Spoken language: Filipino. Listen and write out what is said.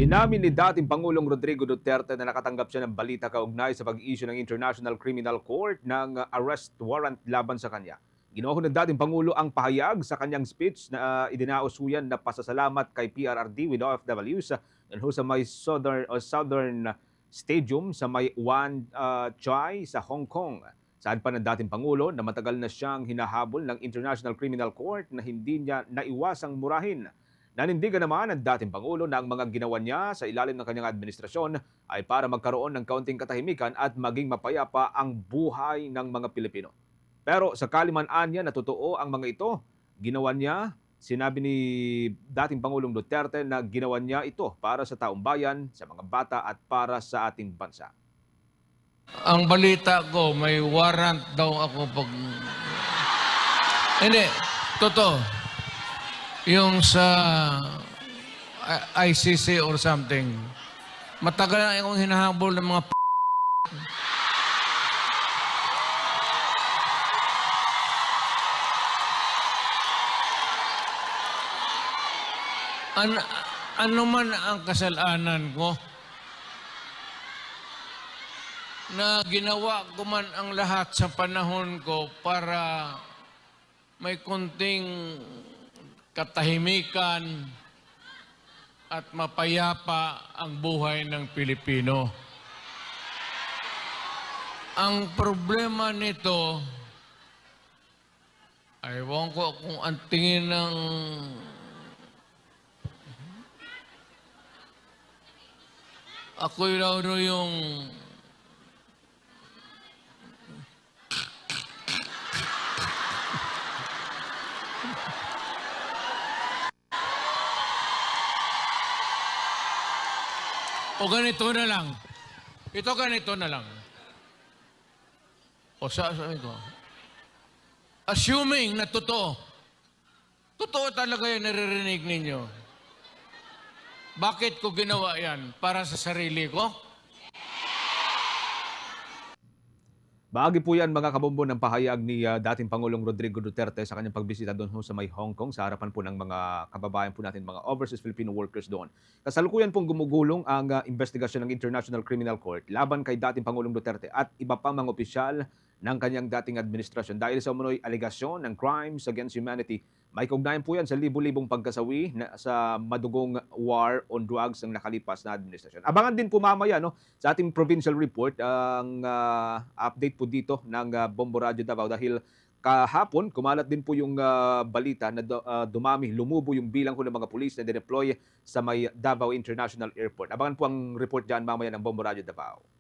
Inamin ni dating Pangulong Rodrigo Duterte na nakatanggap siya ng balita kaugnay sa pag-issue ng International Criminal Court ng arrest warrant laban sa kanya. Ginawa ko ng dating Pangulo ang pahayag sa kanyang speech na idinausuyan na pasasalamat kay PRRD with OFWs sa may Southern Stadium sa may Wan Chai sa Hong Kong. Saan pa ng dating Pangulo na matagal na siyang hinahabol ng International Criminal Court na hindi niya naiwasang murahin. Nanindigan naman ang dating Pangulo na ang mga ginawa niya sa ilalim ng kanyang administrasyon ay para magkaroon ng kaunting katahimikan at maging mapayapa ang buhay ng mga Pilipino. Pero sakali man anya na totoo ang mga ito, ginawa niya, sinabi ni dating Pangulong Duterte na ginawa niya ito para sa taong bayan, sa mga bata at para sa ating bansa. Ang balita ko, may warrant daw ako pag... Hindi, totoo. Yung sa ICC or something. Matagal na akong hinahabol ng mga ano man ang kasalanan ko na ginawa ko man ang lahat sa panahon ko para may konting katahimikan at mapayapa ang buhay ng Pilipino. Ang problema nito, ewan ko kung ang tingin ng ako raw yung o ganito na lang. Ito ganito na lang. O sabi ko, assuming na totoo, totoo talaga yung naririnig ninyo. Bakit ko ginawa yan? Para sa sarili ko? Bahagi po yan mga kabombo ng pahayag ni dating Pangulong Rodrigo Duterte sa kanyang pagbisita doon sa may Hong Kong sa harapan po ng mga kababayan po natin, mga overseas Filipino workers doon. Kasalukuyan pong gumugulong ang investigasyon ng International Criminal Court laban kay dating Pangulong Duterte at iba pang mga opisyal ng kanyang dating administrasyon dahil sa umunoy aligasyon ng crimes against humanity. May kaugnayan po yan sa libu-libong pagkasawi sa madugong war on drugs ng nakalipas na administrasyon. Abangan din po mamaya sa ating provincial report ang update po dito ng Bombo Radio Davao dahil kahapon kumalat din po yung balita na dumami, lumubo yung bilang ko ng mga pulis na dineploy sa may Davao International Airport. Abangan po ang report dyan mamaya ng Bombo Radio Davao.